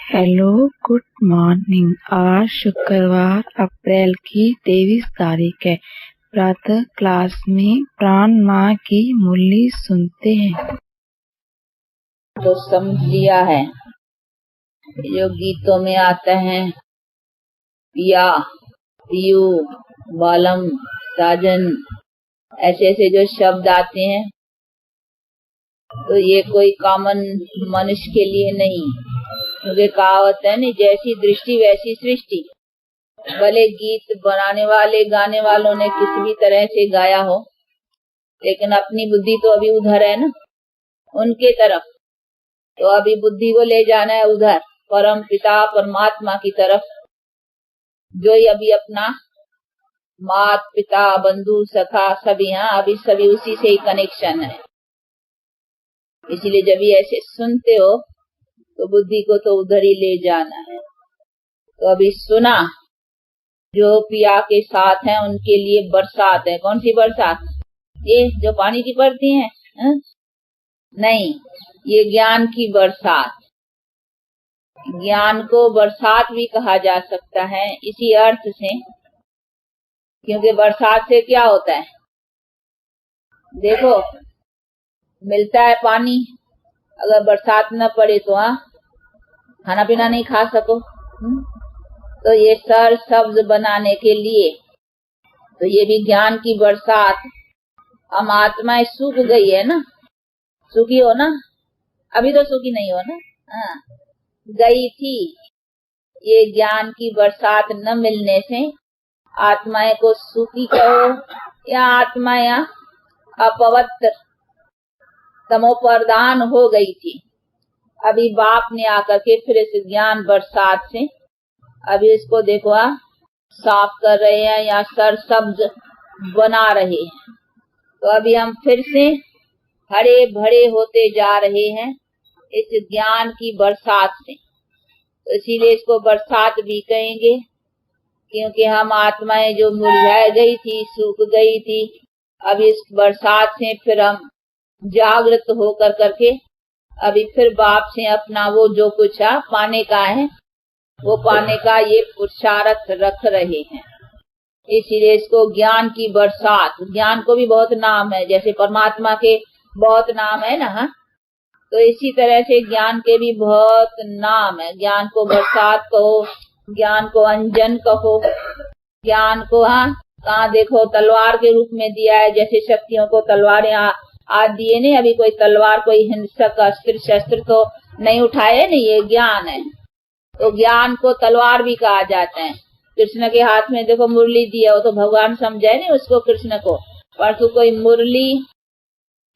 Hello, good morning. आज शुक्रवार अप्रैल की 23 तारीख है। प्रातः क्लास में प्राण माँ की मुरली सुनते हैं। तो समझ लिया है जो गीतों में आता है, पिया, पियू, बालम, साजन, ऐसे ऐसे जो शब्द आते हैं, तो ये कोई कॉमन मनुष्य के लिए नहीं, क्योंकि कहावत है नहीं, जैसी दृष्टि वैसी सृष्टि। भले गीत बनाने वाले गाने वालों ने किसी भी तरह से गाया हो, लेकिन अपनी बुद्धि तो अभी उधर है ना, उनके तरफ। तो अभी बुद्धि को ले जाना है उधर, परम पिता परमात्मा की तरफ, जो अभी अपना मात पिता बंधु सखा सभी अभी सभी उसी से ही कनेक्शन है। इसलिए जब ये ऐसे सुनते हो तो बुद्धि को तो उधर ही ले जाना है। तो अभी सुना, जो पिया के साथ हैं उनके लिए बरसात है। कौन सी बरसात? ये जो पानी की पड़ती है? नहीं, ये ज्ञान की बरसात। ज्ञान को बरसात भी कहा जा सकता है इसी अर्थ से, क्योंकि बरसात से क्या होता है, देखो मिलता है पानी, अगर बरसात न पड़े तो खाना पीना नहीं खा सको। तो ये सर सब्ज बनाने के लिए, तो ये भी ज्ञान की बरसात। हम आत्माएं सूख गई है ना, सूखी हो ना, अभी तो सूखी नहीं हो ना, गई थी। ये ज्ञान की बरसात न मिलने से आत्माएं को सूखी कहो या आत्माएं अपवित्र तमोप्रधान हो गई थी। अभी बाप ने आकर के फिर इस ज्ञान बरसात से अभी इसको देखो साफ कर रहे हैं या सर सब्ज बना रहे हैं। तो अभी हम फिर से हरे भरे होते जा रहे हैं इस ज्ञान की बरसात से। तो इसीलिए इसको बरसात भी कहेंगे, क्योंकि हम आत्माएं जो मुरझा गई थी, सूख गई थी, अब इस बरसात से फिर हम जागृत होकर करके अभी फिर बाप से अपना वो जो कुछ पाने का है, वो पाने का ये पुरुषार्थ रख रहे हैं। इसीलिए इसको ज्ञान की बरसात। ज्ञान को भी बहुत नाम है, जैसे परमात्मा के बहुत नाम है ना, तो इसी तरह से ज्ञान के भी बहुत नाम है। ज्ञान को बरसात कहो, ज्ञान को अंजन कहो, ज्ञान को कहाँ देखो तलवार के रूप में दिया है। जैसे शक्तियों को तलवारें आज दिए नहीं, अभी कोई तलवार कोई हिंसक अस्त्र शस्त्र तो नहीं उठाए नहीं, ये ज्ञान है। तो ज्ञान को तलवार भी कहा जाता है। कृष्ण के हाथ में देखो मुरली दिया, वो तो भगवान समझे नहीं उसको, कृष्ण को, परंतु कोई मुरली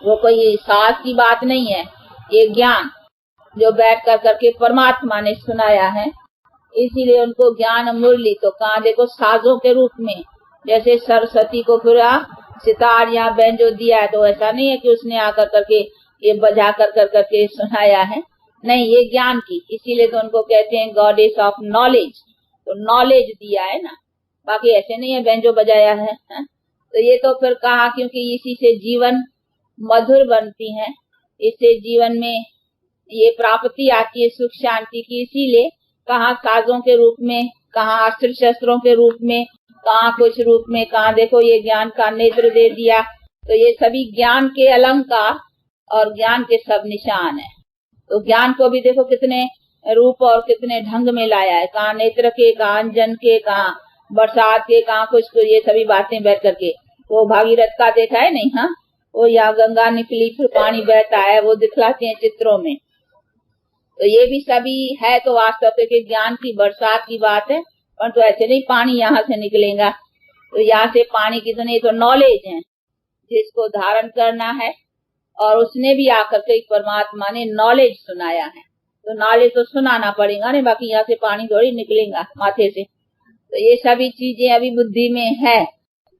वो कोई सास की बात नहीं है, ये ज्ञान जो बैठ कर करके परमात्मा ने सुनाया है, इसीलिए उनको ज्ञान मुरली। तो कहाँ देखो साजों के रूप में, जैसे सरस्वती को फिर सितार या बैंजो दिया है, तो ऐसा नहीं है कि उसने आकर करके ये बजा कर करके सुनाया है, नहीं, ये ज्ञान की। इसीलिए तो उनको कहते हैं गॉडेस ऑफ नॉलेज। तो नॉलेज दिया है ना, बाकी ऐसे नहीं है बैंजो बजाया है। तो ये तो फिर कहा, क्योंकि इसी से जीवन मधुर बनती है, इससे जीवन में ये प्राप्ति आती है सुख शांति की। इसीलिए कहाँ साजों के रूप में, कहाँ अस्त्र शस्त्रों के रूप में, कहाँ कुछ रूप में, कहाँ देखो ये ज्ञान का नेत्र दे दिया। तो ये सभी ज्ञान के अलंकार और ज्ञान के सब निशान है। तो ज्ञान को भी देखो कितने रूप और कितने ढंग में लाया है, कहाँ नेत्र के, कहाँ अंजन के, कहाँ बरसात के, कहाँ कुछ, ये सभी बातें बैठ करके। वो भागीरथ का देखा है नहीं, वो यहाँ गंगा निकली फिर पानी बहता है, वो दिखलाते हैं चित्रों में। तो ये भी सभी है तो वास्तव के ज्ञान की बरसात की बात है, परंतु ऐसे नहीं पानी यहाँ से निकलेगा। तो यहाँ से पानी की तो नहीं, तो नॉलेज है जिसको धारण करना है, और उसने भी आकर के परमात्मा ने नॉलेज सुनाया है। तो नॉलेज तो सुनाना पड़ेगा नहीं, बाकी यहाँ से पानी थोड़ी निकलेगा माथे से। तो ये सभी चीजें अभी बुद्धि में है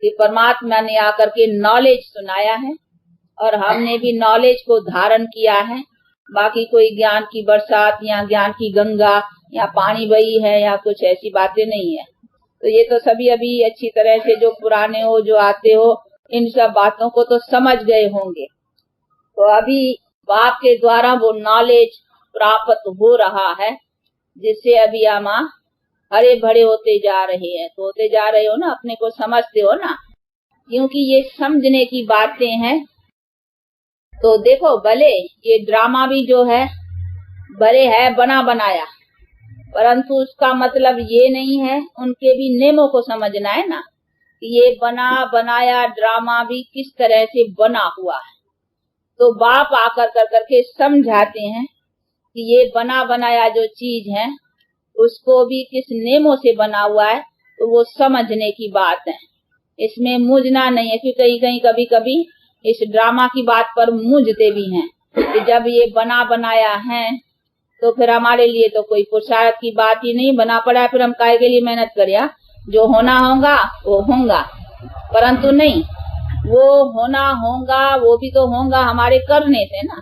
कि परमात्मा ने आकर के नॉलेज सुनाया है और हमने भी नॉलेज को धारण किया है। बाकी कोई ज्ञान की बरसात या ज्ञान की गंगा या पानी बही है या कुछ ऐसी बातें नहीं है। तो ये तो सभी अभी अच्छी तरह से जो पुराने हो, जो आते हो, इन सब बातों को तो समझ गए होंगे। तो अभी बाप के द्वारा वो नॉलेज प्राप्त हो रहा है जिससे अभी हम हरे भरे होते जा रहे हैं। तो होते जा रहे हो ना, अपने को समझते हो ना, क्योंकि ये समझने की बातें हैं। तो देखो, भले ये ड्रामा भी जो है भले है बना बनाया, परंतु उसका मतलब ये नहीं है, उनके भी नियमों को समझना है ना, कि ये बना बनाया ड्रामा भी किस तरह से बना हुआ है। तो बाप आकर कर करके समझाते हैं कि ये बना बनाया जो चीज है उसको भी किस नियमों से बना हुआ है, तो वो समझने की बात है। इसमें मुझना नहीं है, क्योंकि कहीं कहीं कभी कभी इस ड्रामा की बात पर मुझते भी हैं कि जब ये बना बनाया है तो फिर हमारे लिए तो कोई पुरुषार्थ की बात ही नहीं बना पड़ा है, फिर हम काहे के लिए मेहनत करें। जो होना होगा वो होगा, परंतु नहीं, वो होना होगा वो भी तो होगा हमारे करने से ना।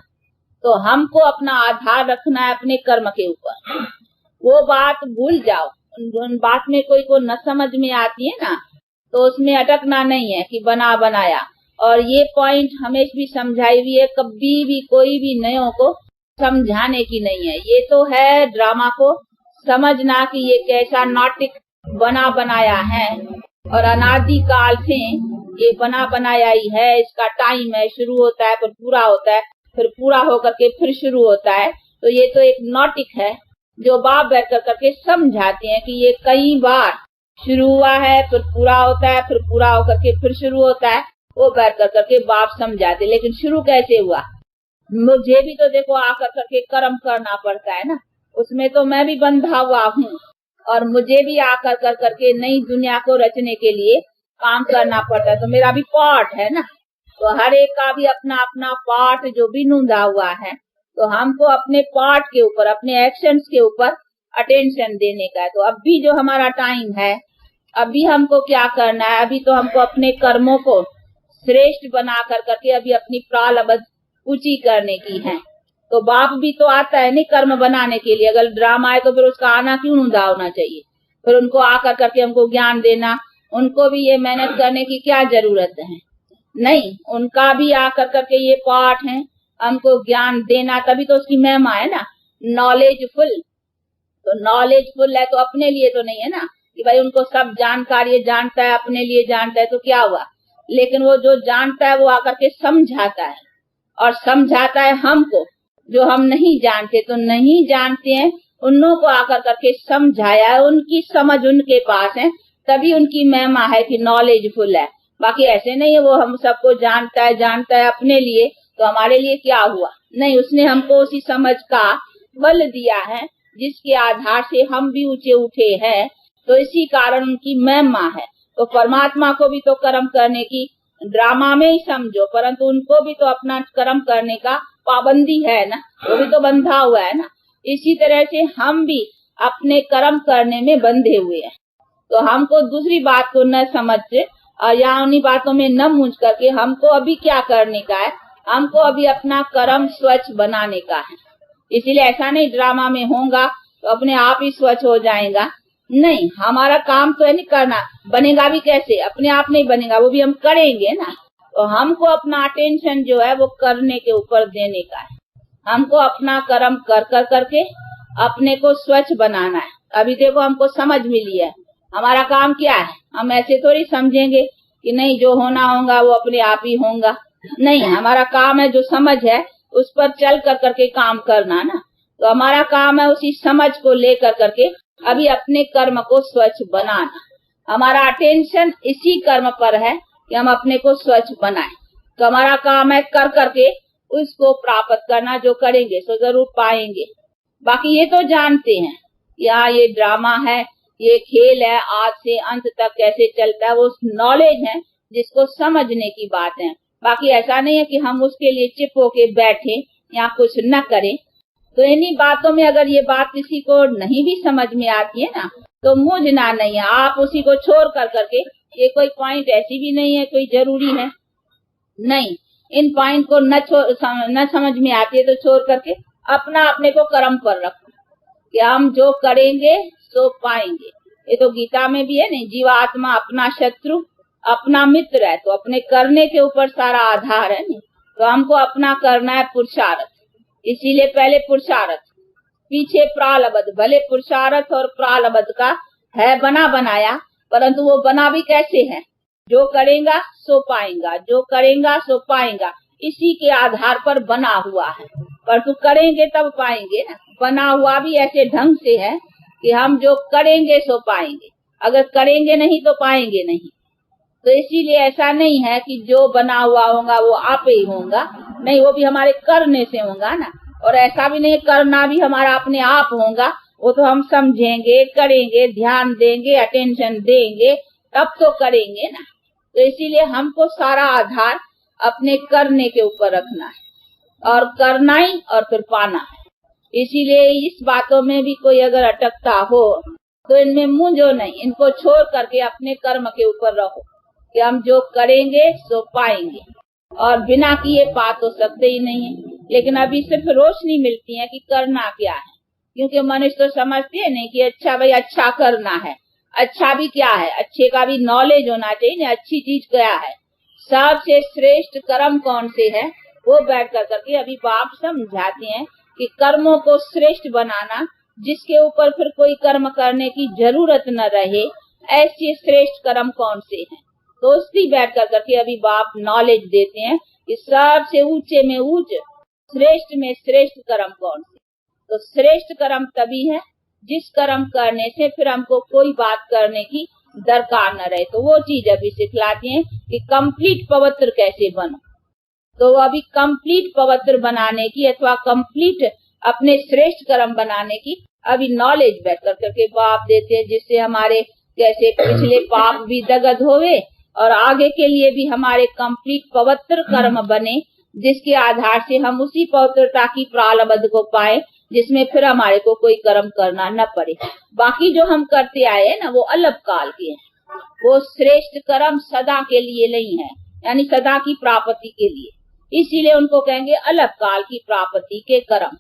तो हमको अपना आधार रखना है अपने कर्म के ऊपर। वो बात भूल जाओ, उन बात में कोई को न समझ में आती है ना, तो उसमें अटकना नहीं है कि बना बनाया। और ये पॉइंट हमेशा भी समझाई हुई है, कभी भी कोई भी नयों को समझाने की नहीं है। ये तो है ड्रामा को समझना कि ये कैसा नाटक बना बनाया है, और अनादि काल से ये बना बनाया ही है। इसका टाइम है, शुरू होता है फिर पूरा होता है, फिर पूरा होकर के फिर शुरू होता है। तो ये तो एक नाटक है जो बाप बैठ कर करके समझाते हैं कि ये कई बार शुरू हुआ है, फिर पूरा होता है, फिर पूरा होकर के फिर शुरू होता है। वो बैठ कर करके बाप समझाते, लेकिन शुरू कैसे हुआ, मुझे भी तो देखो आकर करके कर्म करना पड़ता है ना, उसमें तो मैं भी बंधा हुआ हूँ, और मुझे भी आकर कर करके नई दुनिया को रचने के लिए काम करना पड़ता है। तो मेरा भी पार्ट है ना, तो हर एक का भी अपना अपना पार्ट जो भी नूंदा हुआ है। तो हमको अपने पार्ट के ऊपर, अपने एक्शंस के ऊपर अटेंशन देने का है। तो अभी जो हमारा टाइम है, अभी हमको क्या करना है, अभी तो हमको अपने कर्मों को श्रेष्ठ बना कर करके अभी अपनी प्रारब्ध ऊंची करने की है। तो बाप भी तो आता है नहीं कर्म बनाने के लिए। अगर ड्रामा है तो फिर उसका आना क्यों नूंदा होना चाहिए, फिर उनको आकर करके हमको ज्ञान देना। उनको भी ये मेहनत करने की क्या जरूरत है, नहीं, उनका भी आकर करके ये पाठ है हमको ज्ञान देना, तभी तो उसकी महिमा है ना, नॉलेजफुल। तो नॉलेजफुल है तो अपने लिए तो नहीं है ना कि भाई उनको सब जानकारी जानता है, अपने लिए जानता है तो क्या हुआ। लेकिन वो जो जानता है वो आकर के समझाता है, और समझाता है हमको जो हम नहीं जानते। तो नहीं जानते हैं उन्हों को आकर करके समझाया है, उनकी समझ उनके पास है, तभी उनकी महिमा है कि नॉलेजफुल है। बाकी ऐसे नहीं है वो हम सबको जानता है अपने लिए, तो हमारे लिए क्या हुआ, नहीं, उसने हमको उसी समझ का बल दिया है जिसके आधार से हम भी ऊंचे उठे हैं। तो इसी कारण उनकी महिमा है। तो परमात्मा को भी तो कर्म करने की ड्रामा में ही समझो, परंतु उनको भी तो अपना कर्म करने का पाबंदी है ना, वो भी तो बंधा हुआ है ना। इसी तरह से हम भी अपने कर्म करने में बंधे हुए हैं। तो हमको दूसरी बात को न समझ और या उन्हीं बातों में न मूंझ करके हमको अभी क्या करने का है, हमको अभी अपना कर्म स्वच्छ बनाने का है। इसीलिए ऐसा नहीं ड्रामा में होगा तो अपने आप ही स्वच्छ हो जाएगा, नहीं, हमारा काम तो है नहीं करना, बनेगा भी कैसे, अपने आप नहीं बनेगा, वो भी हम करेंगे ना। तो हमको अपना अटेंशन जो है वो करने के ऊपर देने का है। हमको अपना कर्म कर कर करके अपने को स्वच्छ बनाना है। अभी देखो हमको समझ मिली है, हमारा काम क्या है। हम ऐसे थोड़ी समझेंगे कि नहीं जो होना होगा वो अपने आप ही होगा, नहीं, हमारा काम है जो समझ है उस पर चल कर करके काम करना ना। तो हमारा काम है उसी समझ को लेकर करके अभी अपने कर्म को स्वच्छ बनाना। हमारा अटेंशन इसी कर्म पर है कि हम अपने को स्वच्छ बनाएं। तो हमारा काम है कर करके उसको प्राप्त करना, जो करेंगे सो जरूर पाएंगे। बाकी ये तो जानते हैं यहाँ ये ड्रामा है, ये खेल है, आज से अंत तक कैसे चलता है, वो नॉलेज है जिसको समझने की बात है। बाकी ऐसा नहीं है कि हम उसके लिए चिप होके बैठे या कुछ न करें। तो इन्हीं बातों में अगर ये बात किसी को नहीं भी समझ में आती है ना, तो मुझना नहीं है, आप उसी को छोड़ कर करके, ये कोई पॉइंट ऐसी भी नहीं है कोई जरूरी है, नहीं, इन पॉइंट को न समझ में आती है तो छोड़ करके अपना अपने को कर्म पर रखो कि हम जो करेंगे सो पाएंगे। ये तो गीता में भी है नहीं, जीवात्मा अपना शत्रु अपना मित्र है। तो अपने करने के ऊपर सारा आधार है नहीं। तो हमको अपना करना है पुरुषार्थ, इसीलिए पहले पुरुषार्थ, पीछे प्रारब्ध, भले पुरुषार्थ और प्रारब्ध का है बना बनाया, परंतु वो बना भी कैसे है? जो करेगा सो पाएगा, जो करेगा सो पाएगा, इसी के आधार पर बना हुआ है। परंतु करेंगे तब पाएंगे ना। बना हुआ भी ऐसे ढंग से है कि हम जो करेंगे सो पाएंगे, अगर करेंगे नहीं तो पाएंगे नहीं। तो इसीलिए ऐसा नहीं है कि जो बना हुआ होगा वो आप ही होगा, नहीं, वो भी हमारे करने से होगा ना। और ऐसा भी नहीं करना भी हमारा अपने आप होगा, वो तो हम समझेंगे, करेंगे, ध्यान देंगे, अटेंशन देंगे, तब तो करेंगे ना। तो इसीलिए हमको सारा आधार अपने करने के ऊपर रखना है, और करना ही और फिर पाना है। इसीलिए इस बातों में भी कोई अगर अटकता हो तो इनमें मूंझो नहीं, इनको छोड़ करके अपने कर्म के ऊपर रहो कि हम जो करेंगे सो पाएंगे, और बिना किए पा तो सकते ही नहीं है। लेकिन अभी सिर्फ रोशनी मिलती है कि करना क्या है, क्योंकि मनुष्य तो समझते हैं नहीं कि अच्छा भाई अच्छा करना है। अच्छा भी क्या है, अच्छे का भी नॉलेज होना चाहिए ना, अच्छी चीज क्या है, सबसे श्रेष्ठ कर्म कौन से है, वो बैठ कर करके अभी बाप समझाते हैं कि कर्मों को श्रेष्ठ बनाना, जिसके ऊपर फिर कोई कर्म करने की जरूरत न रहे, ऐसे श्रेष्ठ कर्म कौन से हैं। तो उसकी बैठ कर करके अभी बाप नॉलेज देते हैं कि सबसे ऊंचे में ऊंच, श्रेष्ठ में श्रेष्ठ कर्म कौन से। तो श्रेष्ठ कर्म तभी है जिस कर्म करने से फिर हमको कोई बात करने की दरकार न रहे। तो वो चीज अभी सिखलाते हैं कि कंप्लीट पवित्र कैसे बनो। तो अभी कंप्लीट पवित्र बनाने की अथवा कंप्लीट अपने श्रेष्ठ कर्म बनाने की अभी नॉलेज बैठ कर करके बाप देते हैं, जिससे हमारे कैसे पिछले पाप भी दगद होवे और आगे के लिए भी हमारे कंप्लीट पवित्र कर्म बने, जिसके आधार से हम उसी पवित्रता की प्रारब्ध को पाए, जिसमें फिर हमारे को कोई कर्म करना न पड़े। बाकी जो हम करते आए हैं ना, वो अलग काल के हैं, वो श्रेष्ठ कर्म सदा के लिए नहीं है, यानी सदा की प्राप्ति के लिए। इसीलिए उनको कहेंगे अलग काल की प्राप्ति के कर्म।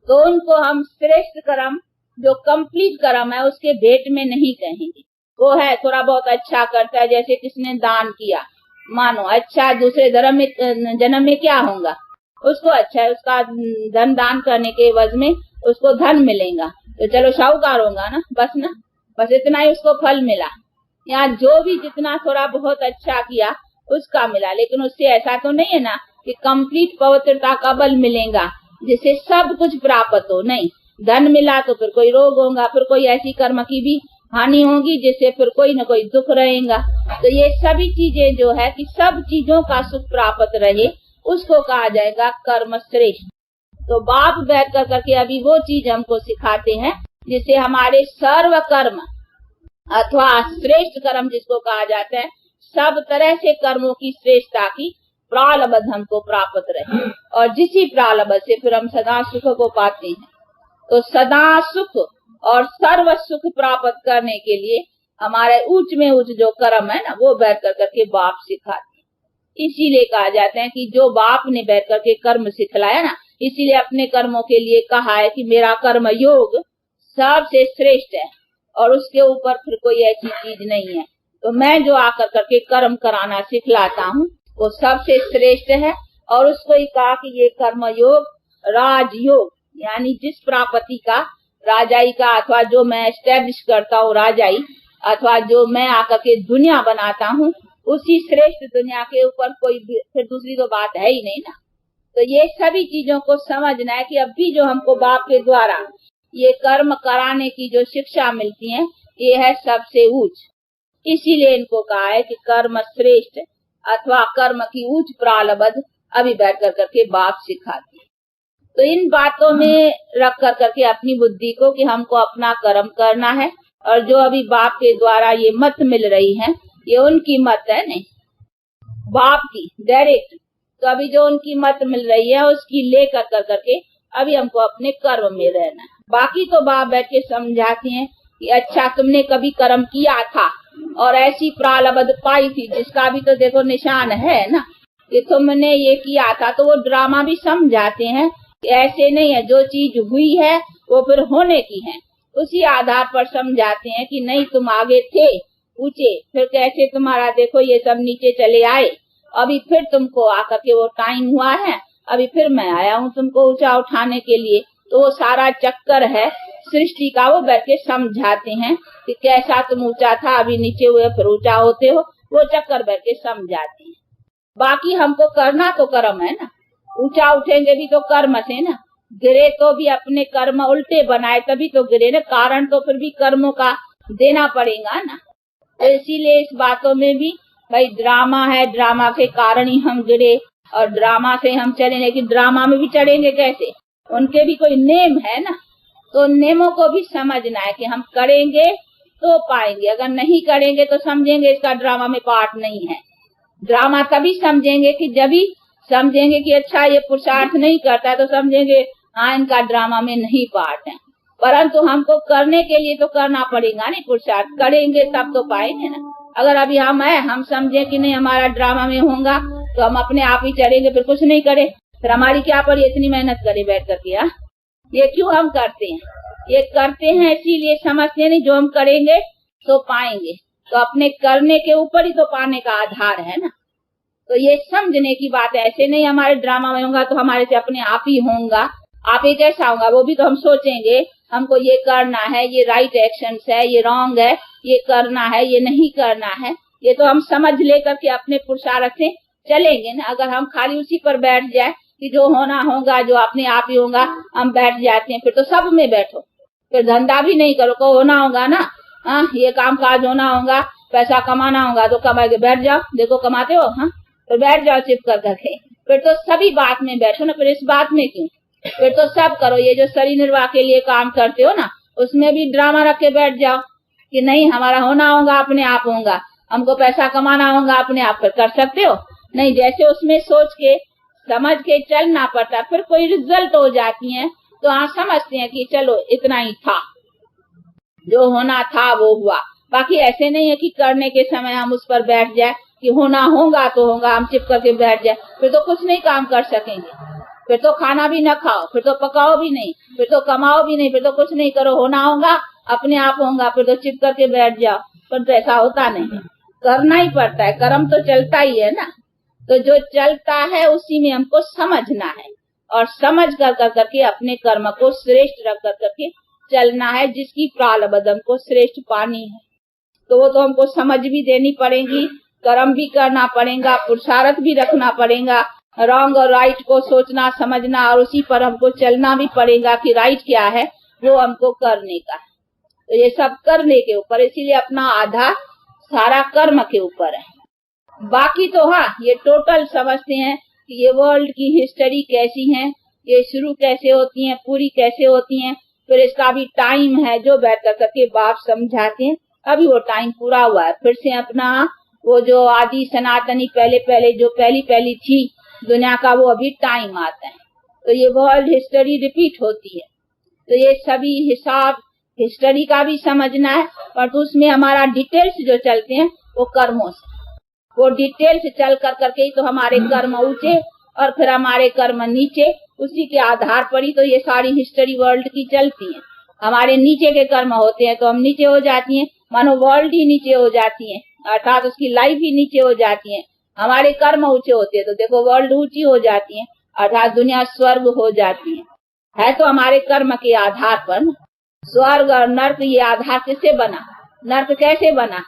तो उनको हम श्रेष्ठ कर्म, जो कंप्लीट कर्म है, उसके भेंट में नहीं कहेंगे। वो है थोड़ा बहुत अच्छा करता है, जैसे किसने दान किया, मानो अच्छा दूसरे धर्म में जन्म में क्या होगा, उसको अच्छा है, उसका धन दान करने के एवज में उसको धन मिलेगा, तो चलो साहूकार होगा ना, बस इतना ही उसको फल मिला। यहाँ जो भी जितना थोड़ा बहुत अच्छा किया उसका मिला, लेकिन उससे ऐसा तो नहीं है ना कि कंप्लीट पवित्रता का बल मिलेगा जिससे सब कुछ प्राप्त हो। नहीं, धन मिला तो फिर कोई रोग होगा, फिर कोई ऐसी कर्म की भी हानि होगी जिससे फिर कोई न कोई दुख रहेगा। तो ये सभी चीजें जो है कि सब चीजों का सुख प्राप्त रहे, उसको कहा जाएगा कर्म श्रेष्ठ। तो बाप बैठ कर करके अभी वो चीज हमको सिखाते हैं जिससे हमारे सर्व कर्म अथवा श्रेष्ठ कर्म जिसको कहा जाता है, सब तरह से कर्मों की श्रेष्ठता की प्रारब्ध हमको प्राप्त रहे, और जिसी प्रारब्ध से फिर हम सदा सुख को पाते हैं। तो सदा सुख और सर्व सुख प्राप्त करने के लिए हमारे उच्च में उच्च जो कर्म है ना, वो बैठ कर करके बाप सिखाते हैं। इसीलिए कहा जाता है कि जो बाप ने बैठ करके कर्म सिखलाया ना, इसीलिए अपने कर्मों के लिए कहा है कि मेरा कर्म योग सबसे श्रेष्ठ है, और उसके ऊपर फिर कोई ऐसी चीज नहीं है। तो मैं जो आकर करके कर्म कराना सिखलाता हूँ वो सबसे श्रेष्ठ है। और उसको ही कहा कि ये कर्म योग राजयोग, यानी जिस प्राप्ति का राजाई का, अथवा जो मैं एस्टेब्लिश करता हूँ राजाई, अथवा जो मैं आकर के दुनिया बनाता हूँ, उसी श्रेष्ठ दुनिया के ऊपर कोई फिर दूसरी तो बात है ही नहीं ना। तो ये सभी चीजों को समझना है कि अभी जो हमको बाप के द्वारा ये कर्म कराने की जो शिक्षा मिलती है, ये है सबसे उच्च। इसीलिए इनको कहा है कि कर्म श्रेष्ठ अथवा कर्म की उच्च प्रारब्ध अभी बैठ कर करके बाप सिखाते। तो इन बातों में रख कर करके अपनी बुद्धि को कि हमको अपना कर्म करना है, और जो अभी बाप के द्वारा ये मत मिल रही है, ये उनकी मत है नहीं, बाप की डायरेक्ट। तो अभी जो उनकी मत मिल रही है उसकी ले कर करके अभी हमको अपने कर्म में रहना है। बाकी तो बाप बैठ के समझाते हैं कि अच्छा तुमने कभी कर्म किया था और ऐसी प्रारब्ध पाई थी, जिसका भी तो देखो निशान है ना कि तुमने ये किया था। तो वो ड्रामा भी समझाते हैं कि ऐसे नहीं है, जो चीज हुई है वो फिर होने की है। उसी आधार पर समझाते हैं कि नहीं, तुम आगे थे ऊंचे, फिर कैसे तुम्हारा देखो ये सब नीचे चले आए, अभी फिर तुमको आकर के वो टाइम हुआ है, अभी फिर मैं आया हूँ तुमको ऊंचा उठाने के लिए। तो वो सारा चक्कर है सृष्टि का, वो बैठ के समझाते हैं कि कैसा तुम ऊंचा था, अभी नीचे हुए फिर ऊंचा होते हो, वो चक्कर बैठ के समझाते हैं। बाकी हमको करना तो कर्म है ना, ऊंचा उठेंगे भी तो कर्म से ना, गिरे तो भी अपने कर्म उल्टे बनाए तभी तो गिरे ना, कारण तो फिर भी कर्मों का देना पड़ेगा ना। तो इसीलिए इस बातों में भी भाई ड्रामा है, ड्रामा के कारण ही हम गिरे और ड्रामा से हम चले, लेकिन ड्रामा में भी चढ़ेंगे कैसे, उनके भी कोई नेम है ना, तो नेमों को भी समझना है कि हम करेंगे तो पाएंगे, अगर नहीं करेंगे तो समझेंगे इसका ड्रामा में पार्ट नहीं है। ड्रामा तभी समझेंगे कि जब भी समझेंगे कि अच्छा ये पुरुषार्थ नहीं करता है तो समझेंगे हाँ इनका ड्रामा में नहीं पार्ट है, परंतु हमको करने के लिए तो करना पड़ेगा नहीं, पुरुषार्थ करेंगे तब तो पाएंगे ना। अगर अभी हम समझे कि नहीं हमारा ड्रामा में होगा तो हम अपने आप ही चढ़ेंगे, फिर कुछ नहीं करे, फिर हमारी क्या पड़ी इतनी मेहनत करे बैठ करके। ये क्यों हम करते हैं, ये करते हैं इसीलिए समझते नहीं जो हम करेंगे तो पाएंगे, तो अपने करने के ऊपर ही तो पाने का आधार है ना। तो ये समझने की बात है, ऐसे नहीं हमारे ड्रामा में होगा तो हमारे से अपने आप ही होगा। आप ही कैसा होगा वो भी तो हम सोचेंगे, हमको ये करना है, ये राइट एक्शन है, ये रॉन्ग है, ये करना है, ये नहीं करना है, ये तो हम समझ लेकर के अपने पुरुषार्थ से चलेंगे ना। अगर हम खाली उसी पर बैठ जाए कि जो होना होगा जो अपने आप ही होगा, हम बैठ जाते हैं, फिर तो सब में बैठो, फिर धंधा भी नहीं करो, को होना होगा ना, ये काम काज होना होगा, पैसा कमाना होगा तो कमा के बैठ जाओ, देखो कमाते हो, तो बैठ जाओ चिप कर करके, फिर तो सभी बात में बैठो ना, फिर इस बात में क्यों, फिर तो सब करो। ये जो शरीर निर्वाह के लिए काम करते हो ना, उसमें भी ड्रामा रख के बैठ जाओ कि नहीं हमारा होना होगा अपने आप होगा, हमको पैसा कमाना होगा अपने आप, फिर कर सकते हो नहीं, जैसे उसमें सोच के समझ के चलना पड़ता, फिर कोई रिजल्ट हो जाती है तो आप समझते हैं कि चलो इतना ही था, जो होना था वो हुआ। बाकी ऐसे नहीं है कि करने के समय हम उस पर बैठ जाए कि होना होगा तो होगा, हम चिप करके बैठ जाए, फिर तो कुछ नहीं काम कर सकेंगे, फिर तो खाना भी न खाओ, फिर तो पकाओ भी नहीं, फिर तो कमाओ भी नहीं, फिर तो कुछ नहीं करो, होना होगा अपने आप होगा, फिर तो चिप करके बैठ जाओ, पर तो ऐसा होता नहीं है, करना ही पड़ता है, कर्म तो चलता ही है ना। तो जो चलता है उसी में हमको समझना है और समझ कर करके अपने कर्म को श्रेष्ठ रख कर करके चलना है, जिसकी प्रारब्ध हमको श्रेष्ठ पानी है तो वो तो हमको समझ भी देनी पड़ेगी, कर्म भी करना पड़ेगा, पुरुषार्थ भी रखना पड़ेगा, रॉन्ग और राइट को सोचना समझना और उसी पर हमको चलना भी पड़ेगा कि राइट क्या है वो हमको करने का है। तो ये सब करने के ऊपर, इसीलिए अपना आधार सारा कर्म के ऊपर है। बाकी तो ये टोटल समझते हैं कि ये वर्ल्ड की हिस्ट्री कैसी है, ये शुरू कैसे होती है, पूरी कैसे होती है, फिर इसका भी टाइम है जो बैठ करके बाप समझाते हैं। अभी वो टाइम पूरा हुआ है, फिर से अपना वो जो आदि सनातनी पहले जो पहली थी दुनिया का, वो अभी टाइम आता है, तो ये वर्ल्ड हिस्ट्री रिपीट होती है। तो ये सभी हिसाब हिस्ट्री का भी समझना है, पर तो उसमें हमारा डिटेल्स जो चलते हैं वो कर्मों से, वो डिटेल से चल कर करके ही तो हमारे कर्म ऊंचे और फिर हमारे कर्म नीचे, उसी के आधार पर ही तो ये सारी हिस्ट्री वर्ल्ड की चलती है। हमारे नीचे के कर्म होते हैं तो हम नीचे हो जाती हैं, मानो वर्ल्ड ही नीचे हो जाती है, अर्थात उसकी लाइफ ही नीचे हो जाती है। हमारे कर्म ऊंचे होते हैं तो देखो वर्ल्ड ऊंची हो जाती है, अर्थात दुनिया स्वर्ग हो जाती है तो हमारे कर्म के आधार पर। स्वर्ग और नर्क ये आधार किससे बना, नर्क कैसे बना,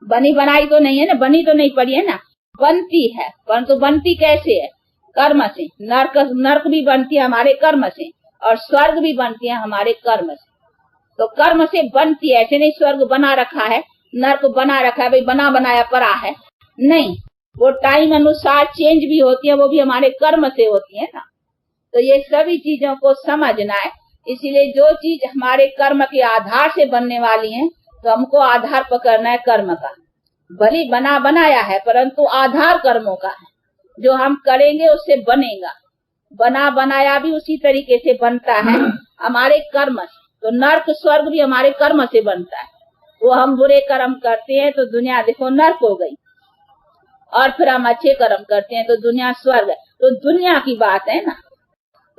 बनी बनाई तो नहीं है ना, बनी तो नहीं पड़ी है ना, बनती है, परंतु बनती कैसे है, कर्म से। नर्क भी बनती है हमारे कर्म से और स्वर्ग भी बनती है हमारे कर्म से। तो कर्म से बनती है, ऐसे नहीं स्वर्ग बना रखा है नर्क बना रखा है भाई बना बनाया पड़ा है, नहीं, वो टाइम अनुसार चेंज भी होती है, वो भी हमारे कर्म से होती है ना। तो ये सभी चीजों को समझना है, इसीलिए जो चीज हमारे कर्म के आधार से बनने वाली है तो हमको आधार पकड़ना है कर्म का। भली बना बनाया है परंतु आधार कर्मों का है, जो हम करेंगे उससे बनेगा, बना बनाया भी उसी तरीके से बनता है हमारे कर्म से। तो नर्क स्वर्ग भी हमारे कर्म से बनता है, वो हम बुरे कर्म करते हैं तो दुनिया देखो नर्क हो गई, और फिर हम अच्छे कर्म करते हैं तो दुनिया स्वर्ग है। तो दुनिया की बात है ना,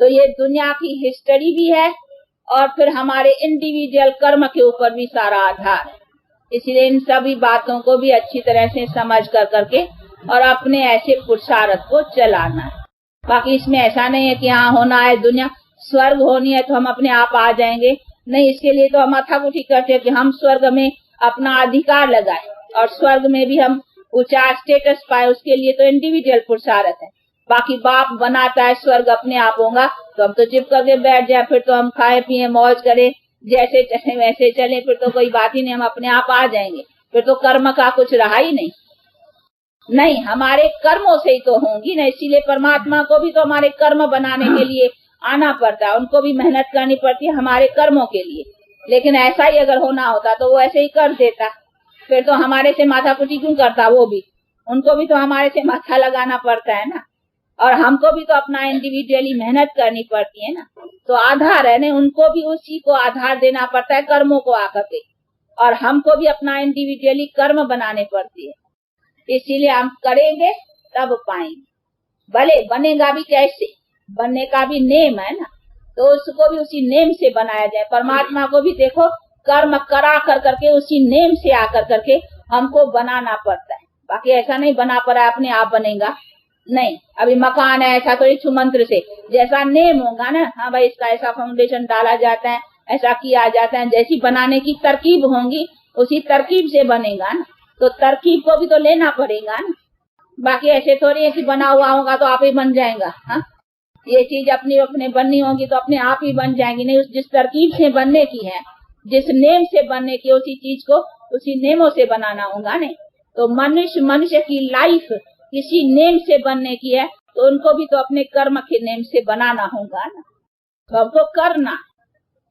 तो ये दुनिया की हिस्ट्री भी है और फिर हमारे इंडिविजुअल कर्म के ऊपर भी सारा आधार है। इसलिए इन सभी बातों को भी अच्छी तरह से समझ कर करके और अपने ऐसे पुरुषार्थ को चलाना है। बाकी इसमें ऐसा नहीं है कि हाँ होना है दुनिया, स्वर्ग होनी है तो हम अपने आप आ जाएंगे, नहीं, इसके लिए तो हम माथाकुटी करते हैं कि हम स्वर्ग में अपना अधिकार लगाए और स्वर्ग में भी हम ऊंचा स्टेटस पाए, उसके लिए तो इंडिविजुअल पुरुषार्थ है। बाकी बाप बनाता है स्वर्ग अपने आप होगा, तो हम तो चिप करके बैठ जाए, फिर तो हम खाए पिए मौज करें, जैसे चले वैसे चले, फिर तो कोई बात ही नहीं, हम अपने आप आ जाएंगे, फिर तो कर्म का कुछ रहा ही नहीं। नहीं, हमारे कर्मों से ही तो होंगी ना, इसीलिए परमात्मा को भी तो हमारे कर्म बनाने के लिए आना पड़ता है, उनको भी मेहनत करनी पड़ती है हमारे कर्मों के लिए। लेकिन ऐसा ही अगर होना होता तो वो ऐसे ही कर देता, फिर तो हमारे से माथाकुटी क्यों करता, वो भी, उनको भी तो हमारे से माथा लगाना पड़ता है ना, और हमको भी तो अपना इंडिविजुअली मेहनत करनी पड़ती है ना। तो आधार है ना, उनको भी उसी को आधार देना पड़ता है कर्मों को आकर के, और हमको भी अपना इंडिविजुअली कर्म बनाने पड़ती है। इसीलिए हम करेंगे तब पाएंगे, भले बनेगा भी कैसे, बनने का भी नेम है ना, तो उसको भी उसी नेम से बनाया जाए। परमात्मा को भी देखो कर्म करा कर करके उसी नेम से आकर करके हमको बनाना पड़ता है, बाकी ऐसा नहीं बना पड़ा अपने आप बनेगा, नहीं। अभी मकान है, ऐसा तो इच्छु मंत्र से जैसा नेम होगा ना, हाँ भाई इसका ऐसा फाउंडेशन डाला जाता है, ऐसा किया जाता है, जैसी बनाने की तरकीब होंगी उसी तरकीब से बनेगा ना, तो तरकीब को भी तो लेना पड़ेगा ना। बाकी ऐसे थोड़ी है कि बना हुआ होगा तो आप ही बन जाएगा, हाँ, ये चीज अपनी अपने बननी होगी तो अपने आप ही बन जाएगी, नहीं, जिस तरकीब से बनने की है, जिस नेम से बनने की, उसी चीज को उसी नेमों से बनाना होगा। नहीं तो मनुष्य की लाइफ किसी नेम से बनने की है, तो उनको भी तो अपने कर्म के नेम से बनाना होगा ना, तो हमको करना।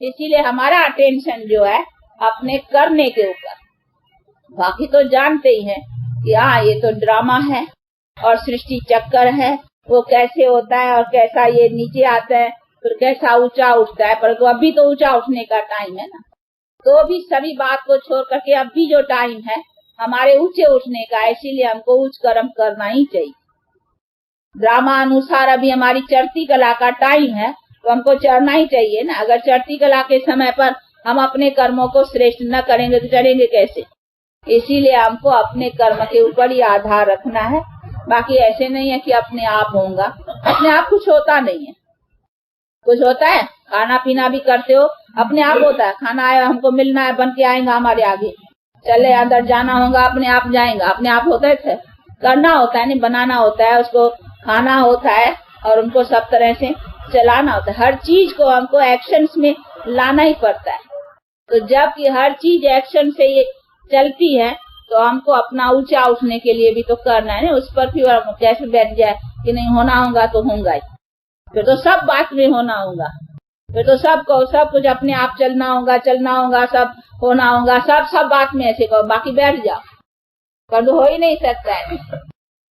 इसीलिए हमारा अटेंशन जो है अपने करने के ऊपर, बाकी तो जानते ही हैं कि हाँ ये तो ड्रामा है और सृष्टि चक्कर है, वो कैसे होता है और कैसा ये नीचे आता है, फिर कैसा ऊंचा उठता है, परंतु अभी तो ऊंचा उठने का टाइम है ना, तो भी सभी बात को छोड़ करके अभी जो टाइम है हमारे ऊंचे उठने का, इसीलिए हमको उच्च कर्म करना ही चाहिए। ड्रामा अनुसार अभी हमारी चढ़ती कला का टाइम है, तो हमको चढ़ना ही चाहिए ना। अगर चढ़ती कला के समय पर हम अपने कर्मों को श्रेष्ठ न करेंगे तो चढ़ेंगे कैसे। इसीलिए हमको अपने कर्म के ऊपर ही आधार रखना है, बाकी ऐसे नहीं है कि अपने आप होगा, अपने आप कुछ होता नहीं है। कुछ होता है, खाना पीना भी करते हो अपने आप होता है, खाना आया हमको मिलना है, बन के आएगा हमारे आगे, चले अंदर जाना होगा अपने आप जाएगा, अपने आप होता है, करना होता है, नहीं बनाना होता है, उसको खाना होता है और उनको सब तरह से चलाना होता है। हर चीज को हमको एक्शंस में लाना ही पड़ता है, तो जबकि हर चीज एक्शन से ये चलती है तो हमको अपना ऊंचा उठने के लिए भी तो करना है ना। उस पर भी कैसे बैठ जाए कि नहीं होना होगा तो होगा ही, फिर तो सब बात में होना होगा, फिर तो सब कुछ अपने आप चलना होगा, सब होना होगा, सब बात में ऐसे कहो, बाकी बैठ जाओ, पर तो हो ही नहीं सकता है।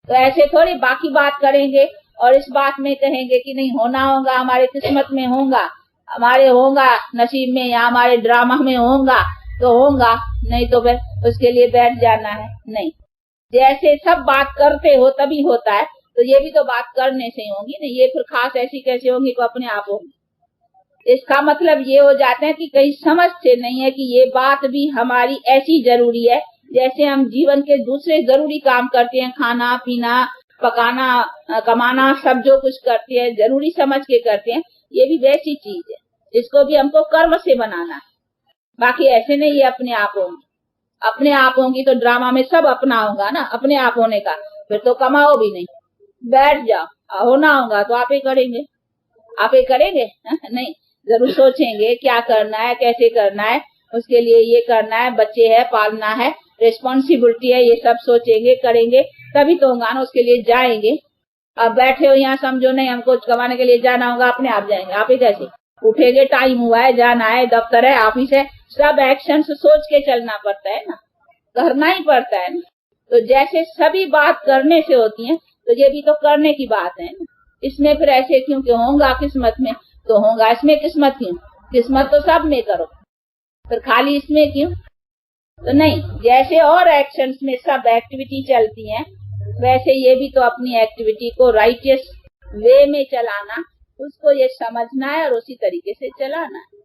तो ऐसे थोड़ी बाकी बात करेंगे और इस बात में कहेंगे कि नहीं होना होगा, हमारे किस्मत में होगा, हमारे होगा नसीब में या हमारे ड्रामा में होगा तो होगा, नहीं तो फिर उसके लिए बैठ जाना है। नहीं, जैसे सब बात करते हो तभी होता है, तो ये भी तो बात करने से होगी नहीं, ये फिर खास ऐसी कैसे होंगी तो अपने आप होगी। इसका मतलब ये हो जाता है कि कहीं समझते नहीं है कि ये बात भी हमारी ऐसी जरूरी है, जैसे हम जीवन के दूसरे जरूरी काम करते हैं, खाना पीना पकाना कमाना सब जो कुछ करते हैं जरूरी समझ के करते हैं, ये भी वैसी चीज है, इसको भी हमको कर्म से बनाना है। बाकी ऐसे नहीं ये अपने आप होंगी, अपने आप होंगी तो ड्रामा में सब अपना होगा ना, अपने आप होने का, फिर तो कमाओ भी नहीं, बैठ जाओ, होना होगा तो आप ही करेंगे, आप ही करेंगे नहीं, जरूर सोचेंगे क्या करना है, कैसे करना है, उसके लिए ये करना है, बच्चे है पालना है, रिस्पॉन्सिबिलिटी है, ये सब सोचेंगे करेंगे तभी तो होगा ना, उसके लिए जाएंगे। अब बैठे हो यहाँ समझो नहीं हमको कमाने के लिए जाना होगा, अपने आप जाएंगे, आप ही कैसे उठेंगे, टाइम हुआ है जाना है, दफ्तर है ऑफिस है, सब एक्शन सोच के चलना पड़ता है ना, करना ही पड़ता है ना। तो जैसे सभी बात करने से होती है तो ये भी तो करने की बात है ना। इसमें फिर ऐसे क्यों कि होगा किस्मत में तो होगा, इसमें किस्मत क्यों, किस्मत तो सब में करो, फिर खाली इसमें क्यों, तो नहीं। जैसे और एक्शंस में सब एक्टिविटी चलती है, वैसे ये भी तो अपनी एक्टिविटी को राइटियस वे में चलाना, उसको ये समझना है और उसी तरीके से चलाना है।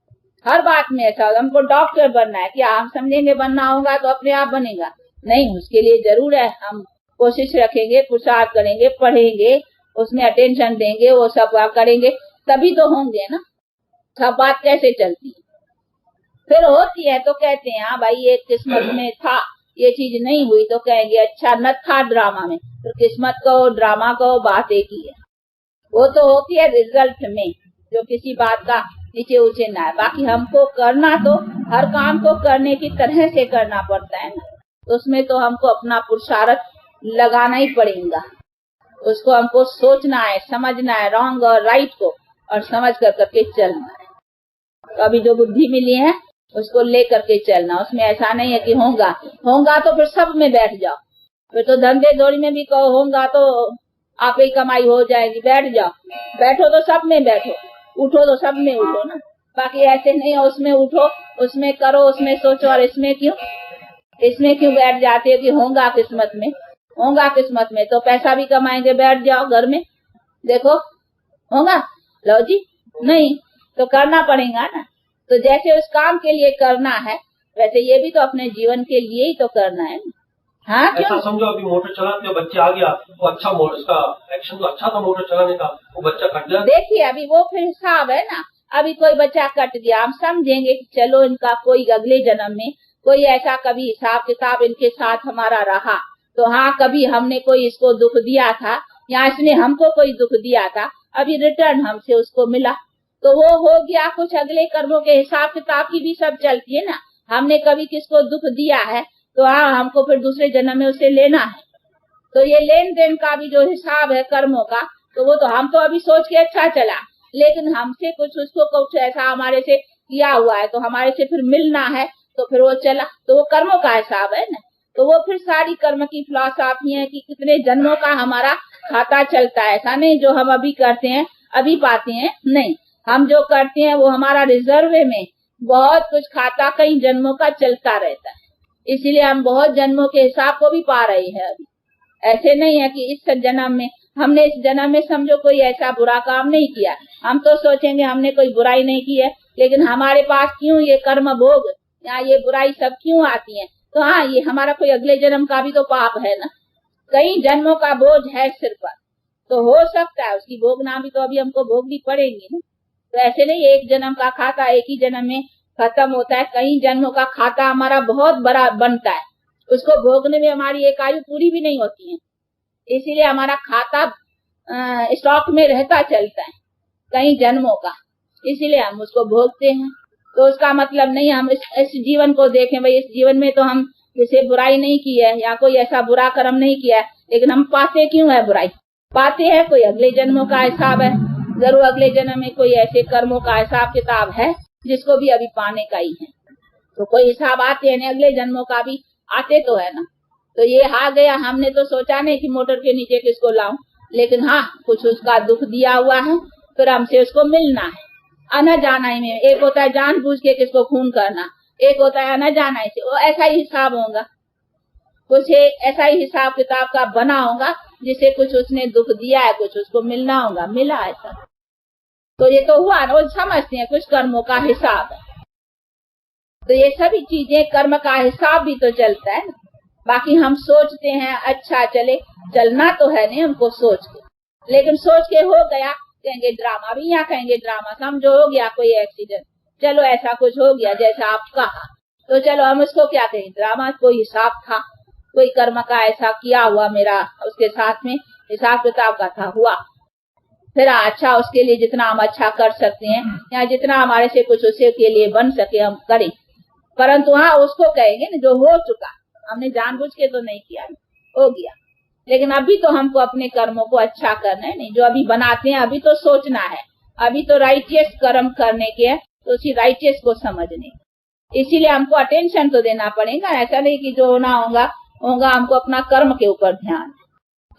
हर बात में ऐसा होगा, हमको डॉक्टर बनना है, क्या हम समझेंगे बनना होगा तो अपने आप बनेगा, नहीं, उसके लिए जरूर है हम कोशिश रखेंगे, पुरुषार्थ करेंगे, पढ़ेंगे, उसमें अटेंशन देंगे, वो सब करेंगे तभी तो होंगे ना। सब बात कैसे चलती है। फिर होती है तो कहते हैं हाँ भाई ये किस्मत में था, ये चीज नहीं हुई तो कहेंगे अच्छा न था ड्रामा में। तो किस्मत कहो ड्रामा कहो बात एक ही है। वो तो होती है रिजल्ट में, जो किसी बात का नीचे ऊंचे ना है। बाकी हमको करना तो हर काम को करने की तरह से करना पड़ता है ना, तो उसमें तो हमको अपना पुरुषार्थ लगाना ही पड़ेगा। उसको हमको सोचना है, समझना है रॉन्ग और राइट को, और समझ कर करके चलना है। तो अभी जो बुद्धि मिली है उसको ले करके चलना। उसमें ऐसा नहीं है कि होगा तो फिर सब में बैठ जाओ। फिर तो धंधे दौड़ी में भी कहो होगा तो आप ही कमाई हो जाएगी, बैठ जाओ। बैठो तो सब में बैठो, उठो तो सब में उठो ना। बाकी ऐसे नहीं है उसमें उठो, उसमें करो, उसमें सोचो, और इसमें क्यों बैठ जाते हो कि होगा किस्मत में। होगा किस्मत में तो पैसा भी कमाएंगे, बैठ जाओ घर में, देखो होगा। लो जी नहीं तो करना पड़ेगा ना। तो जैसे उस काम के लिए करना है वैसे ये भी तो अपने जीवन के लिए ही तो करना है ना। हाँ ऐसा समझो अभी मोटर चलाते हो, बच्चे आ गया वो अच्छा उसका एक्शन तो अच्छा था मोटर चलाने का, वो बच्चा कट गया। देखिए अभी वो फिर हिसाब है ना। अभी कोई बच्चा कट गया, हम समझेंगे कि चलो इनका कोई अगले जन्म में कोई ऐसा कभी हिसाब किताब इनके साथ हमारा रहा, तो हाँ कभी हमने कोई इसको दुख दिया था या इसने हमको कोई दुख दिया था, अभी रिटर्न हमसे उसको मिला, तो वो हो गया। कुछ अगले कर्मों के हिसाब किताब की भी सब चलती है ना। हमने कभी किसको दुख दिया है तो हाँ हमको फिर दूसरे जन्म में उसे लेना है। तो ये लेन देन का भी जो हिसाब है कर्मों का, तो वो तो हम तो अभी सोच के अच्छा चला, लेकिन हमसे कुछ उसको कुछ ऐसा हमारे से किया हुआ है तो हमारे से फिर मिलना है, तो फिर वो चला, तो वो कर्मों का हिसाब है ना। तो वो फिर सारी कर्म की फिलॉसफी है कि कितने जन्मों का हमारा खाता चलता है। ऐसा नहीं जो हम अभी करते हैं अभी पाते हैं, नहीं, हम जो करते हैं वो हमारा रिजर्व में बहुत कुछ खाता कई जन्मों का चलता रहता है। इसीलिए हम बहुत जन्मों के हिसाब को भी पा रहे हैं अभी। ऐसे नहीं है कि इस जन्म में हमने इस जन्म में समझो कोई ऐसा बुरा काम नहीं किया, हम तो सोचेंगे हमने कोई बुराई नहीं की है, लेकिन हमारे पास क्यों ये कर्म भोग या ये बुराई सब क्यों आती है। तो हाँ ये हमारा कोई अगले जन्म का भी तो पाप है ना, कई जन्मों का बोझ है सिर पर, तो हो सकता है उसकी भोगना भी तो अभी हमको भोगनी पड़ेगी ना। तो ऐसे नहीं एक जन्म का खाता एक ही जन्म में खत्म होता है, कई जन्मों का खाता हमारा बहुत बड़ा बनता है, उसको भोगने में हमारी एक आयु पूरी भी नहीं होती है। इसीलिए हमारा खाता स्टॉक में रहता चलता है कई जन्मों का, इसीलिए हम उसको भोगते हैं। तो उसका मतलब नहीं हम इस जीवन को देखें भाई इस जीवन में तो हम किसी बुराई नहीं की है या कोई ऐसा बुरा कर्म नहीं किया है, लेकिन हम पाते क्यों है बुराई, पाते हैं कोई अगले जन्मों का हिसाब है। जरूर अगले जन्म में कोई ऐसे कर्मों का हिसाब किताब है जिसको भी अभी पाने का ही है, तो कोई हिसाब आते हैं अगले जन्मों का भी आते तो है ना। तो ये आ गया, हमने तो सोचा नहीं कि मोटर के नीचे किसको लाऊं, लेकिन हाँ कुछ उसका दुख दिया हुआ है, फिर हमसे उसको मिलना है। आना जाना ही में एक होता है जानबूझ के किसको खून करना, एक होता है आना जाना ही से, वो ऐसा ही हिसाब होगा, कुछ ऐसा ही हिसाब किताब का बना होगा जिसे कुछ उसने दुख दिया है, कुछ उसको मिलना होगा, मिला ऐसा। तो ये तो हुआ ना, वो समझते हैं कुछ कर्मों का हिसाब है। तो ये सभी चीजें कर्म का हिसाब भी तो चलता है ना। बाकी हम सोचते हैं अच्छा चले, चलना तो है नहीं हमको सोच के, लेकिन सोच के हो गया कहेंगे ड्रामा, भी यहाँ कहेंगे ड्रामा। समझो हो गया कोई एक्सीडेंट, चलो ऐसा कुछ हो गया जैसा आप कहा, तो चलो हम उसको क्या कहें ड्रामा, कोई हिसाब था, कोई कर्म का ऐसा किया हुआ मेरा उसके साथ में हिसाब किताब का था, हुआ। फिर अच्छा उसके लिए जितना हम अच्छा कर सकते हैं या जितना हमारे से कुछ उसे के लिए बन सके हम करें, परंतु हाँ उसको कहेंगे ना जो हो चुका, हमने जानबूझ के तो नहीं किया, हो गया। लेकिन अभी तो हमको अपने कर्मों को अच्छा करना है, नहीं जो अभी बनाते हैं अभी तो सोचना है, अभी तो राइटियस कर्म करने के है, तो उसी राइटियस को समझने, इसीलिए हमको अटेंशन तो देना पड़ेगा। ऐसा नहीं कि जो होना होगा होगा, हमको अपना कर्म के ऊपर ध्यान।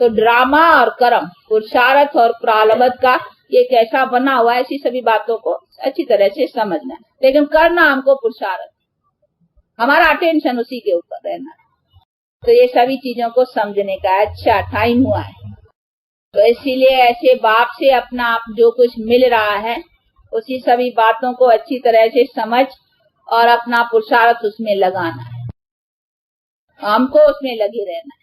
तो ड्रामा और कर्म, पुरुषार्थ और प्रारब्ध का ये कैसा बना हुआ है, ऐसी सभी बातों को अच्छी तरह से समझना है। लेकिन करना हमको पुरुषार्थ, हमारा अटेंशन उसी के ऊपर रहना है। तो ये सभी चीजों को समझने का अच्छा टाइम हुआ है। तो इसीलिए ऐसे बाप से अपना आप जो कुछ मिल रहा है उसी सभी बातों को अच्छी तरह से समझ और अपना पुरुषार्थ उसमें लगाना है, हमको उसमें लगे रहना है।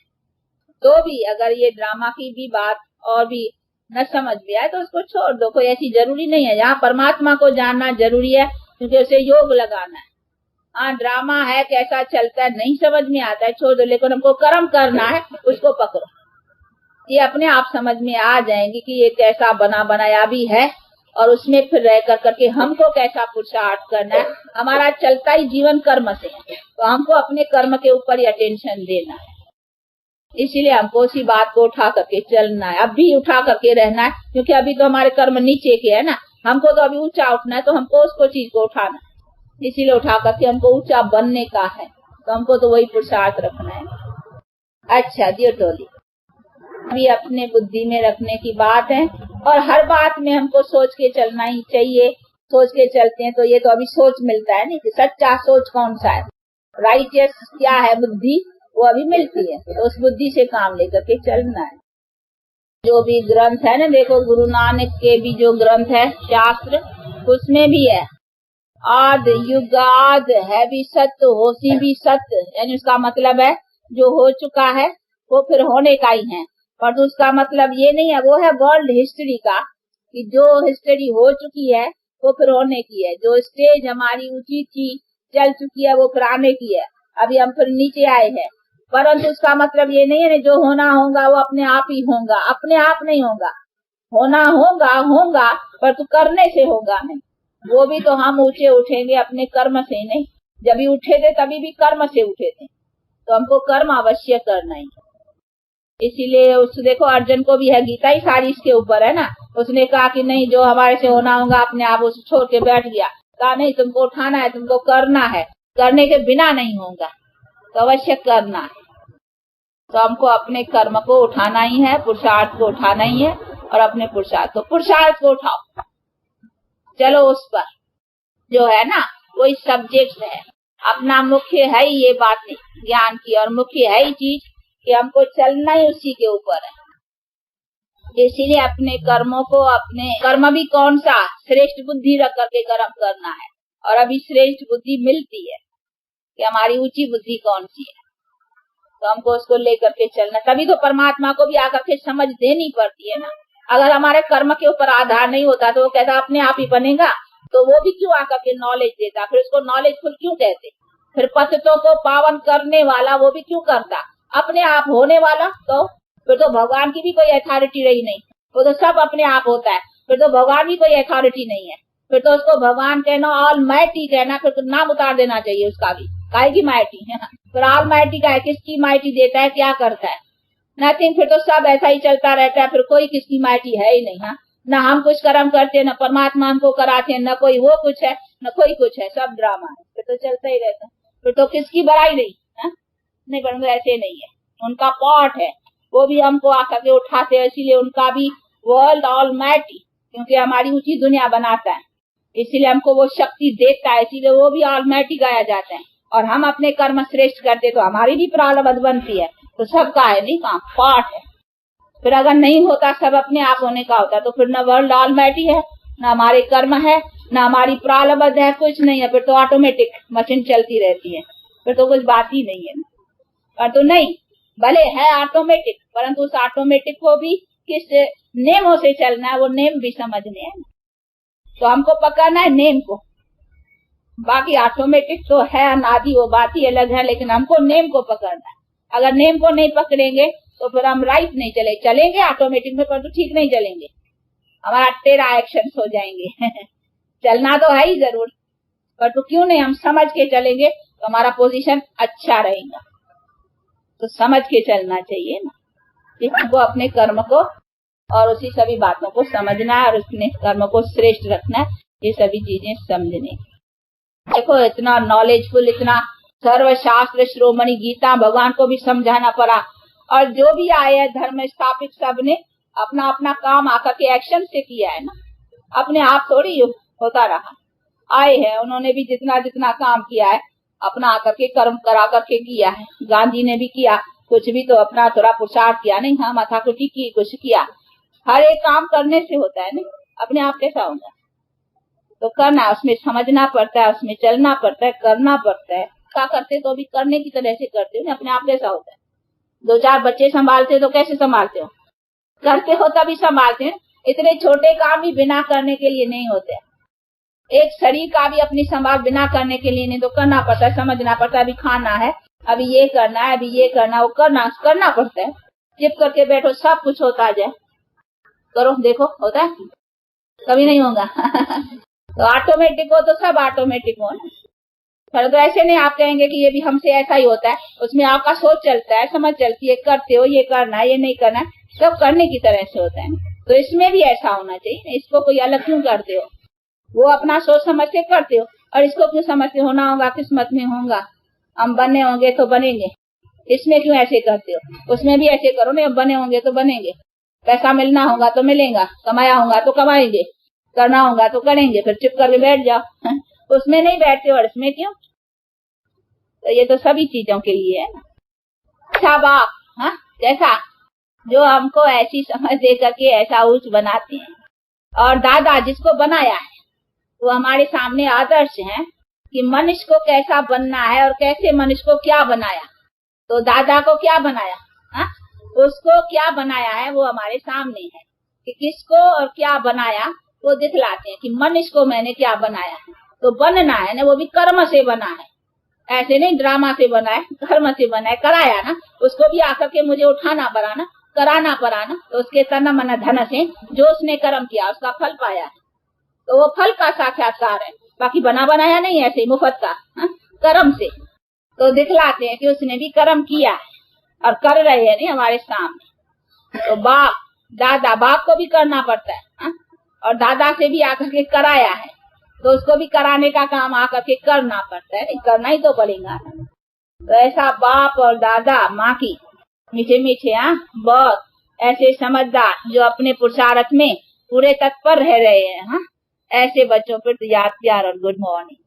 तो भी अगर ये ड्रामा की भी बात और भी न समझ में आए तो उसको छोड़ दो, कोई ऐसी जरूरी नहीं है। यहाँ परमात्मा को जानना जरूरी है, क्योंकि उसे योग लगाना है। हाँ, ड्रामा है, कैसा चलता है नहीं समझ में आता है, छोड़ दो, लेकिन हमको कर्म करना है, उसको पकड़ो। ये अपने आप समझ में आ जाएंगे कि ये कैसा बना बनाया भी है, और उसमें फिर रह कर करके हमको कैसा पुरुषार्थ करना है। हमारा चलता ही जीवन कर्म से है, तो हमको अपने कर्म के ऊपर ही अटेंशन देना है। इसीलिए हमको उसी बात को उठा करके चलना है, अब भी उठा करके रहना है, क्योंकि अभी तो हमारे कर्म नीचे के है ना, हमको तो अभी ऊंचा उठना है, तो हमको उसको चीज को उठाना है। इसीलिए उठा करके हमको ऊंचा बनने का है, तो हमको तो वही पुरुषार्थ रखना है। अच्छा दियो टोली, अभी अपने बुद्धि में रखने की बात है, और हर बात में हमको सोच के चलना ही चाहिए। सोच के चलते हैं तो ये तो अभी सोच मिलता है नहीं कि सच्चा सोच कौन सा है, राइटियस क्या है बुद्धि, वो अभी मिलती है, तो उस बुद्धि से काम लेकर के चलना है। जो भी ग्रंथ है ना, देखो गुरु नानक के भी जो ग्रंथ है शास्त्र, उसमें भी है आद युगाद है भी सत्य, होशी भी सत्य, यानी उसका मतलब है जो हो चुका है वो फिर होने का ही है। पर तो उसका मतलब ये नहीं है, वो है वर्ल्ड हिस्ट्री का, कि जो हिस्ट्री हो चुकी है वो फिर होने की है। जो स्टेज हमारी ऊंची थी, चल चुकी है, वो फिर आने की है। अभी हम फिर नीचे आए हैं, परंतु उसका मतलब ये नहीं है जो होना होगा वो अपने आप ही होगा, अपने आप नहीं होगा। होना होगा पर तो करने से होगा नहीं। वो भी तो हम ऊंचे उठेंगे अपने कर्म से नहीं। जब भी उठे थे तभी भी कर्म से उठे थे, तो हमको कर्म अवश्य करना ही। इसीलिए उस देखो अर्जुन को भी है, गीता ही सारी इसके ऊपर है ना। उसने कहा कि नहीं, जो हमारे से होना होगा अपने आप उसे छोड़ के बैठ गया। कहा नहीं, तुमको उठाना है, तुमको करना है, करने के बिना नहीं होगा, तो अवश्य करना है। तो हमको अपने कर्म को उठाना ही है, पुरुषार्थ को उठाना ही है, और अपने पुरुषार्थ को उठाओ। चलो उस पर जो है ना वही सब्जेक्ट है अपना, मुख्य है ही ये बातें ज्ञान की, और मुख्य है ही चीज कि हमको चलना ही उसी के ऊपर है। इसीलिए अपने कर्मों को, अपने कर्म भी कौन सा श्रेष्ठ बुद्धि रख करके कर्म करना है, और अभी श्रेष्ठ बुद्धि मिलती है कि हमारी ऊंची बुद्धि कौन सी है, तो हमको उसको लेकर के चलना। तभी तो परमात्मा को भी आकर के समझ देनी पड़ती है ना। अगर हमारे कर्म के ऊपर आधार नहीं होता तो वो कहता अपने आप ही बनेगा, तो वो भी क्यों आकर के नॉलेज देता, फिर उसको नॉलेजफुल क्यों कहते। फिर पतितों को पावन करने वाला वो भी क्यों करता, अपने आप होने वाला। तो फिर तो भगवान की भी कोई अथॉरिटी रही नहीं, वो तो सब अपने आप होता है, फिर तो भगवान की कोई अथॉरिटी नहीं है। फिर तो उसको भगवान कहना, ऑल माइटी कहना, फिर तो नाम उतार देना चाहिए उसका भी, काहे की माइटी है। फिर ऑल माइटी का है, किसकी माइटी देता है, क्या करता है, नथिंग। फिर तो सब ऐसा ही चलता रहता है, फिर कोई किसकी माइटी है ही नहीं। हाँ, न हम कुछ कर्म करते, न परमात्मा हमको कराते, न कोई वो कुछ है, न कोई कुछ है, सब ड्रामा है। फिर तो चलता ही रहता है, फिर तो किसकी बड़ाई नहीं है? नहीं, पर ऐसे नहीं है, उनका पार्ट है, वो भी हमको आकर के उठाते हैं। इसीलिए उनका भी वर्ल्ड ऑल माइटी, क्योंकि हमारी ऊंची दुनिया बनाता है, इसीलिए हमको वो शक्ति देता है, इसीलिए वो भी ऑल माइटी गाया जाता है। और हम अपने कर्म श्रेष्ठ करते तो हमारी भी प्रारब्ध बनती है, तो सबका है नहीं काम, पार्ट है। फिर अगर नहीं होता, सब अपने आप होने का होता, तो फिर न वर्ल्ड ऑल माइटी है, न हमारे कर्म है, न हमारी प्रारब्ध है, कुछ नहीं है। फिर तो ऑटोमेटिक मशीन चलती रहती है, फिर तो कुछ बात ही नहीं है। पर तो नहीं, भले है ऑटोमेटिक, परंतु उस ऑटोमेटिक को भी किस नेमों से चलना है, वो नेम भी समझने हैं। तो हमको पकड़ना है नेम को, बाकी ऑटोमेटिक तो है अनादि, वो बात ही अलग है, लेकिन हमको नेम को पकड़ना है। अगर नेम को नहीं पकड़ेंगे तो फिर हम राइट नहीं चलेंगे ऑटोमेटिक में, पर तो ठीक नहीं चलेंगे, हमारा टेढ़ा एक्शन हो जाएंगे। चलना तो है ही जरूर, पर तो क्यों नहीं, हम समझ के चलेंगे तो हमारा पोजीशन अच्छा रहेगा। तो समझ के चलना चाहिए ना, इसको अपने कर्म को और उसी सभी बातों को समझना है, और उसने कर्म को श्रेष्ठ रखना है, ये सभी चीजें समझने। देखो इतना नॉलेजफुल, इतना सर्वशास्त्र श्रोमणि गीता भगवान को भी समझाना पड़ा, और जो भी आए हैं धर्म स्थापित सब ने अपना अपना काम आकर के एक्शन से किया है ना, अपने आप थोड़ी होता रहा। आए हैं उन्होंने भी जितना जितना काम किया है अपना आकर के कर्म करा करके किया है। गांधी ने भी किया, कुछ भी तो अपना थोड़ा पुरुषार्थ किया नहीं, हाँ माथाकुटी की, कुछ किया। हर एक काम करने से होता है नहीं, अपने आप कैसा होगा। तो करना, उसमें समझना पड़ता है, उसमें चलना पड़ता है, करना पड़ता है। क्या करते तो अभी करने की तरह से करते हो ना, अपने आप कैसा होता है। 2-4 बच्चे संभालते हो तो कैसे संभालते हो, करते हो तभी संभालते हैं। इतने छोटे काम भी बिना करने के लिए नहीं होते। एक शरीर का भी अपनी संभाल बिना करने के लिए नहीं तो करना पड़ता है, समझना पड़ता है। अभी खाना है, अभी ये करना है, अभी ये करना है, वो करना पड़ता है। चिप करके बैठो सब कुछ होता जाए, करो देखो होता है, कभी नहीं होगा। तो ऑटोमेटिक हो तो सब ऑटोमेटिक हो ना। पर तो ऐसे नहीं आप कहेंगे कि ये भी हमसे ऐसा ही होता है, उसमें आपका सोच चलता है, समझ चलती है, करते हो ये करना है ये नहीं करना है, सब करने की तरह से होता है। तो इसमें भी ऐसा होना चाहिए। इसको कोई अलग क्यों करते हो? वो अपना सोच समझ के करते हो, और इसको क्यों समझते होना होगा किस्मत में होगा, हम बने होंगे तो बनेंगे, इसमें क्यों ऐसे करते हो? उसमें भी ऐसे करो ना, बने होंगे तो बनेंगे, पैसा मिलना होगा तो मिलेगा, कमाया होगा तो कमाएंगे, करना होगा तो करेंगे, फिर चुप करके बैठ जाओ। उसमें नहीं बैठते और इसमें क्यों? तो ये तो सभी चीजों के लिए है ना। अच्छा बाप, हाँ कैसा, जो हमको ऐसी समझ दे करके ऐसा उच्च बनाते हैं, और दादा जिसको बनाया है वो हमारे सामने आदर्श है कि मनुष्य को कैसा बनना है और कैसे मनुष्य को क्या बनाया। तो दादा को क्या बनाया, हाँ उसको क्या बनाया है वो हमारे सामने है कि किसको और क्या बनाया वो दिखलाते हैं कि मनुष्य को मैंने क्या बनाया है। तो बनना है ना, वो भी कर्म से बना है, ऐसे नहीं ड्रामा से बना है, कर्म से बना है, कराया ना, उसको भी आकर के मुझे उठाना पड़ा ना, कराना पड़ा ना। तो उसके तन मन धन से जो उसने कर्म किया उसका फल पाया है, तो वो फल का साक्षात्कार है, बाकी बना बनाया नहीं ऐसे मुफ्त का, कर्म से। तो दिखलाते हैं कि उसने भी कर्म किया है और कर रहे हैं नहीं हमारे सामने। तो बाप को भी करना पड़ता है, और दादा से भी आकर के कराया है, तो उसको भी कराने का काम आकर के करना पड़ता है, करना ही तो पड़ेगा। तो ऐसा बाप और दादा माँ की मीठे मीठे बहुत ऐसे समझदार जो अपने पुरुषार्थ में पूरे तत्पर रह रहे हैं, ऐसे बच्चों पर तो याद प्यार और गुड मॉर्निंग।